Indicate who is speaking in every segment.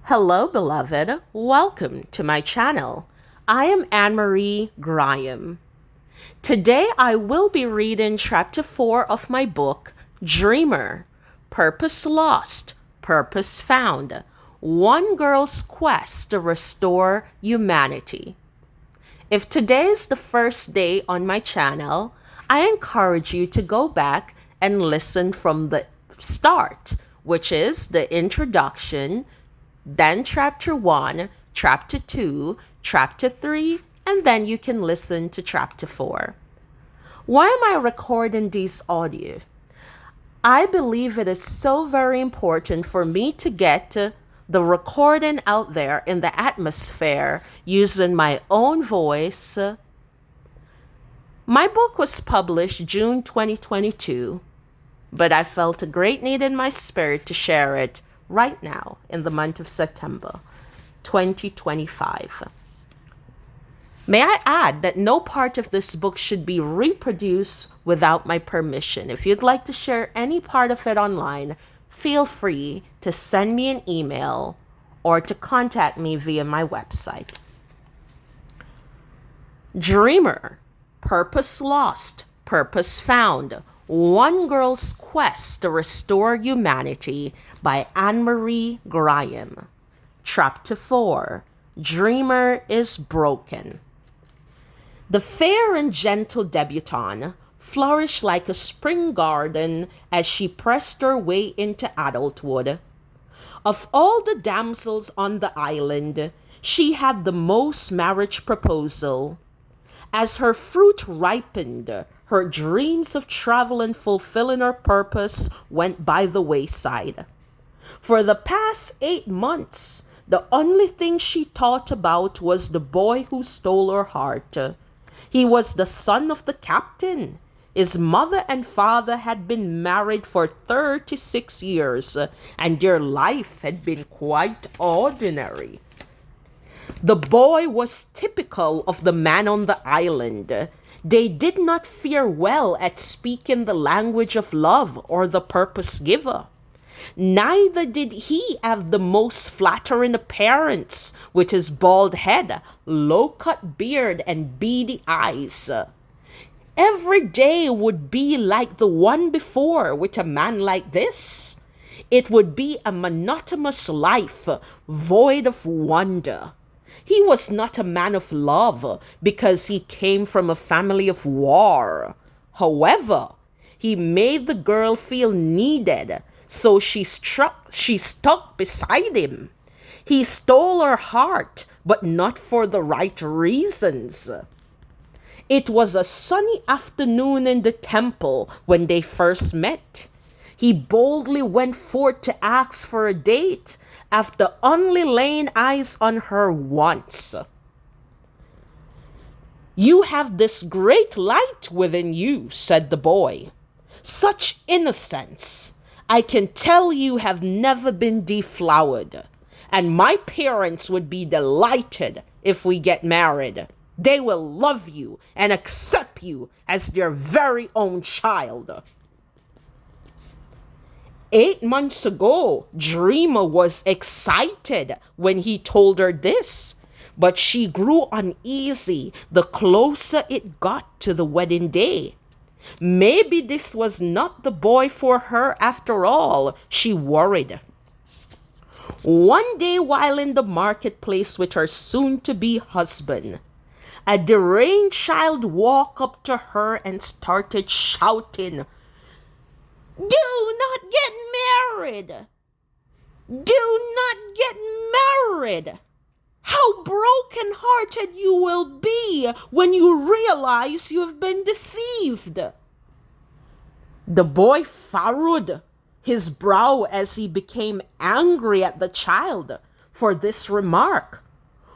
Speaker 1: Hello, beloved. Welcome to my channel. I am Anne-Marie Graham. Today I will be reading chapter 4 of my book, Dreamer, Purpose Lost, Purpose Found, One Girl's Quest to Restore Humanity. If today is the first day on my channel, I encourage you to go back and listen from the start, which is the introduction, then chapter 1, chapter 2, chapter 3, and then you can listen to chapter 4. Why am I recording this audio? I believe it is so very important for me to get the recording out there in the atmosphere using my own voice. My book was published June 2022, but I felt a great need in my spirit to share it right now in the month of September 2025. May I add that no part of this book should be reproduced without my permission. If you'd like to share any part of it online, feel free to send me an email or to contact me via my website. Dreamer, Purpose Lost, Purpose Found, One Girl's Quest to Restore Humanity by Anne-Marie Graham. Chapter 4, Dreamer is Broken. The fair and gentle debutante flourished like a spring garden as she pressed her way into adulthood. Of all the damsels on the island, she had the most marriage proposal. As her fruit ripened, her dreams of travel and fulfilling her purpose went by the wayside. For the past 8 months, the only thing she thought about was the boy who stole her heart. He was the son of the captain. His mother and father had been married for 36 years, and their life had been quite ordinary. The boy was typical of the man on the island. They did not fare well at speaking the language of love or the purpose giver. Neither did he have the most flattering appearance, with his bald head, low-cut beard, and beady eyes. Every day would be like the one before with a man like this. It would be a monotonous life, void of wonder. He was not a man of love because he came from a family of war. However, he made the girl feel needed, so she stuck beside him. He stole her heart, but not for the right reasons. It was a sunny afternoon in the temple when they first met. He boldly went forth to ask for a date after only laying eyes on her once. "You have this great light within you," said the boy. "Such innocence. I can tell you have never been deflowered, and my parents would be delighted if we get married. They will love you and accept you as their very own child." 8 months ago, Dreamer was excited when he told her this, but she grew uneasy the closer it got to the wedding day. Maybe this was not the boy for her after all, she worried. One day while in the marketplace with her soon-to-be husband, a deranged child walked up to her and started shouting, "Do not get married! Do not get married! How broken-hearted you will be when you realize you have been deceived." The boy furrowed his brow as he became angry at the child for this remark.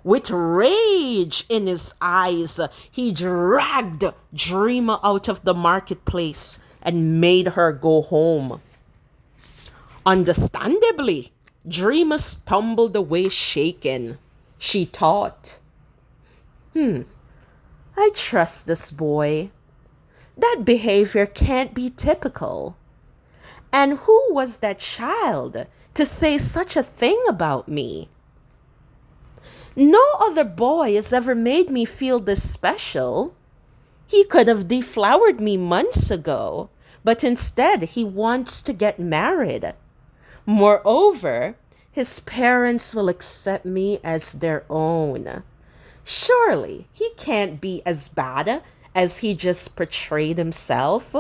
Speaker 1: With rage in his eyes, he dragged Dreamer out of the marketplace and made her go home. Understandably, Dreamer stumbled away shaken. She thought, I trust this boy. That behavior can't be typical. And who was that child to say such a thing about me? No other boy has ever made me feel this special. He could have deflowered me months ago, but instead he wants to get married. Moreover, his parents will accept me as their own. Surely he can't be as bad as he just portrayed himself.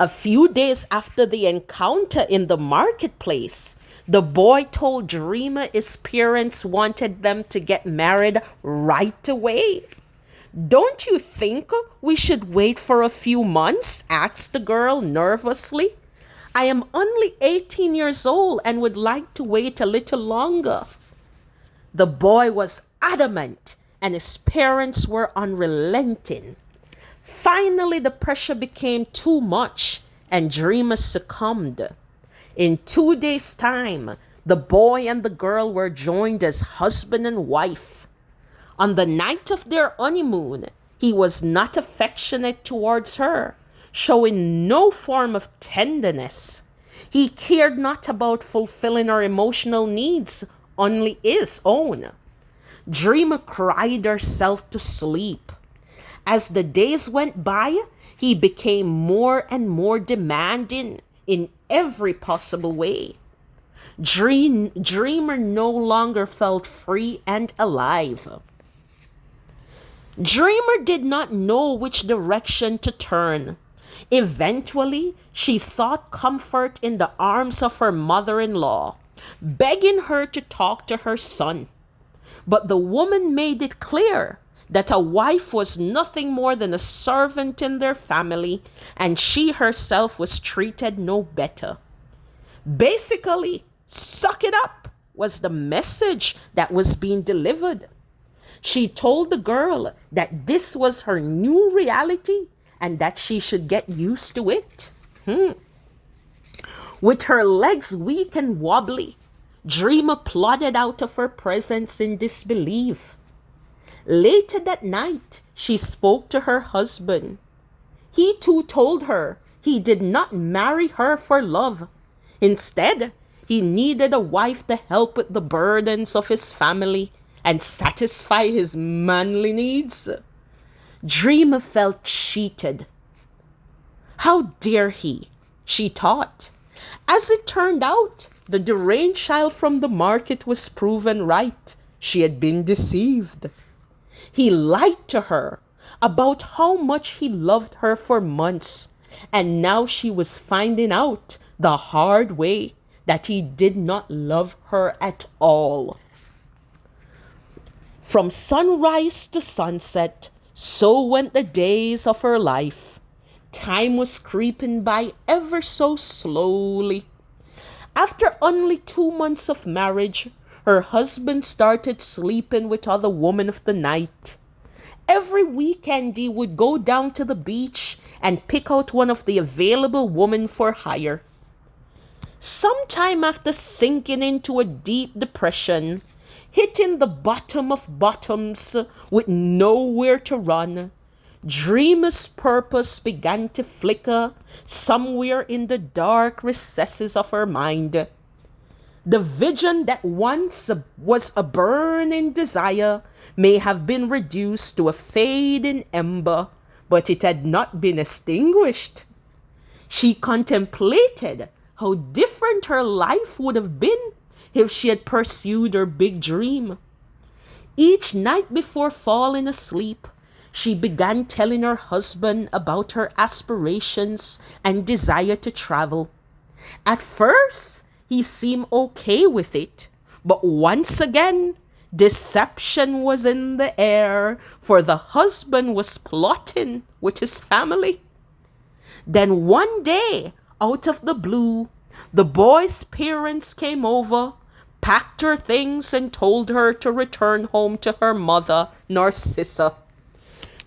Speaker 1: A few days after the encounter in the marketplace, the boy told Dreamer his parents wanted them to get married right away. Don't you think we should wait for a few months? Asked the girl nervously. I am only 18 years old and would like to wait a little longer. The boy was adamant and his parents were unrelenting. Finally, the pressure became too much and Dreamer succumbed. In 2 days' time, the boy and the girl were joined as husband and wife. On the night of their honeymoon, he was not affectionate towards her, showing no form of tenderness. He cared not about fulfilling her emotional needs, only his own. Dreamer cried herself to sleep. As the days went by, he became more and more demanding in every possible way. Dreamer no longer felt free and alive. Dreamer did not know which direction to turn. Eventually, she sought comfort in the arms of her mother-in-law, begging her to talk to her son. But the woman made it clear that a wife was nothing more than a servant in their family, and she herself was treated no better. Basically, suck it up was the message that was being delivered. She told the girl that this was her new reality and that she should get used to it. With her legs weak and wobbly, Dreamer plodded out of her presence in disbelief. Later that night, she spoke to her husband. He too told her he did not marry her for love. Instead, he needed a wife to help with the burdens of his family and satisfy his manly needs. Dreamer felt cheated. How dare he? She thought. As it turned out, the deranged child from the market was proven right. She had been deceived. He lied to her about how much he loved her for months, and now she was finding out the hard way that he did not love her at all. From sunrise to sunset, so went the days of her life. Time was creeping by ever so slowly. After only 2 months of marriage, her husband started sleeping with other women of the night. Every weekend he would go down to the beach and pick out one of the available women for hire. Sometime after sinking into a deep depression, hitting the bottom of bottoms with nowhere to run, Dreamer's purpose began to flicker somewhere in the dark recesses of her mind. The vision that once was a burning desire may have been reduced to a fading ember, but it had not been extinguished. She contemplated how different her life would have been if she had pursued her big dream. Each night before falling asleep, she began telling her husband about her aspirations and desire to travel. At first, he seemed okay with it, but once again, deception was in the air, for the husband was plotting with his family. Then one day, out of the blue, the boy's parents came over, packed her things, and told her to return home to her mother, Narcissa.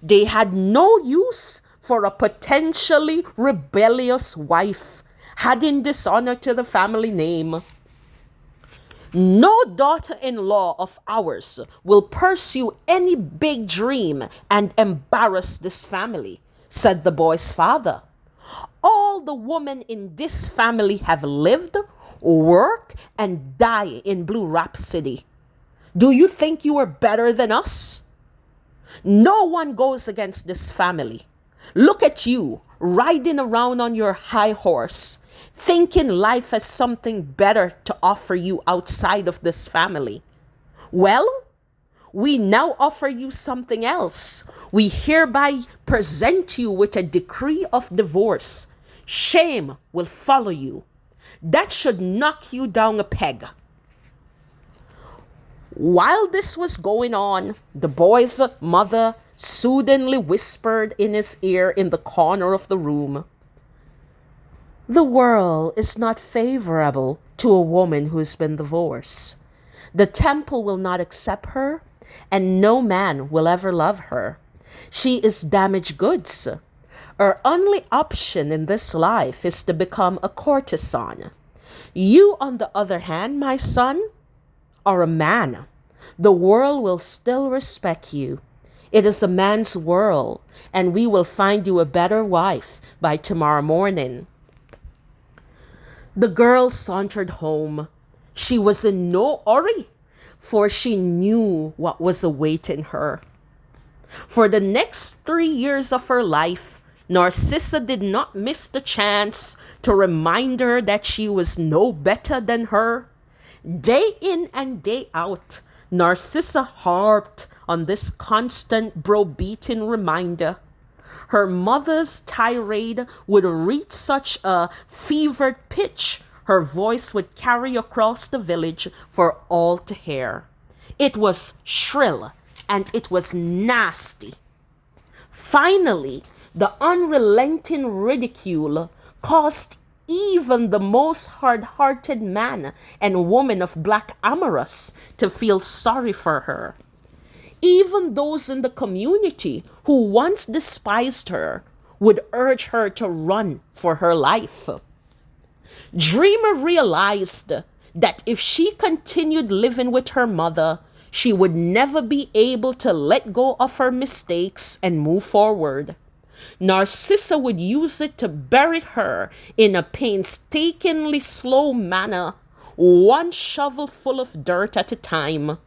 Speaker 1: They had no use for a potentially rebellious wife, adding dishonor to the family name. No daughter-in-law of ours will pursue any big dream and embarrass this family, said the boy's father. All the women in this family have lived, worked, and died in Blue Rhapsody. Do you think you are better than us? No one goes against this family. Look at you, riding around on your high horse, thinking life has something better to offer you outside of this family. Well, we now offer you something else. We hereby present you with a decree of divorce. Shame will follow you. That should knock you down a peg. While this was going on, the boy's mother soothingly whispered in his ear in the corner of the room, "The world is not favorable to a woman who's been divorced. The temple will not accept her, and no man will ever love her. She is damaged goods. Her only option in this life is to become a courtesan. You, on the other hand, my son, are a man. The world will still respect you. It is a man's world, and we will find you a better wife by tomorrow morning." The girl sauntered home. She was in no hurry, for she knew what was awaiting her. For the next 3 years of her life, Narcissa did not miss the chance to remind her that she was no better than her. Day in and day out, Narcissa harped on this constant browbeating reminder. Her mother's tirade would reach such a fevered pitch, her voice would carry across the village for all to hear. It was shrill and it was nasty. Finally, the unrelenting ridicule caused even the most hard-hearted man and woman of Black Amorous to feel sorry for her. Even those in the community who once despised her would urge her to run for her life. Dreamer realized that if she continued living with her mother, she would never be able to let go of her mistakes and move forward. Narcissa would use it to bury her in a painstakingly slow manner, one shovelful of dirt at a time.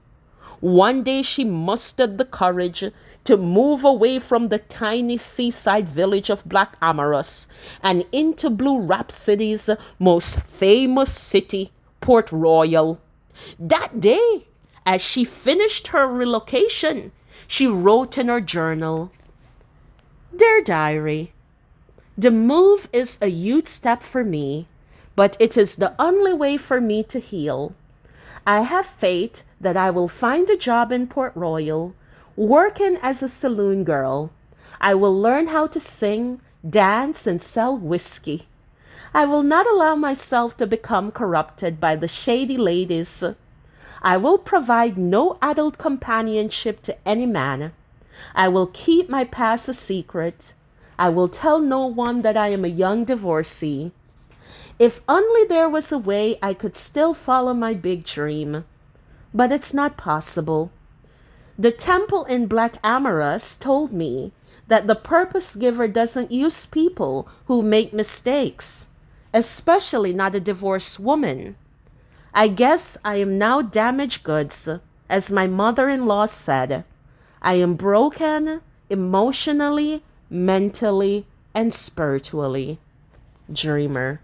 Speaker 1: One day she mustered the courage to move away from the tiny seaside village of Black Amorous and into Blue Rhapsody's most famous city, Port Royal. That day, as she finished her relocation, she wrote in her journal, "Dear Diary, the move is a huge step for me, but it is the only way for me to heal. I have faith that I will find a job in Port Royal, working as a saloon girl. I will learn how to sing, dance, and sell whiskey. I will not allow myself to become corrupted by the shady ladies. I will provide no adult companionship to any man. I will keep my past a secret. I will tell no one that I am a young divorcee. If only there was a way I could still follow my big dream. But it's not possible. The temple in Black Amorous told me that the purpose giver doesn't use people who make mistakes, especially not a divorced woman. I guess I am now damaged goods, as my mother-in-law said. I am broken emotionally, mentally, and spiritually." Dreamer.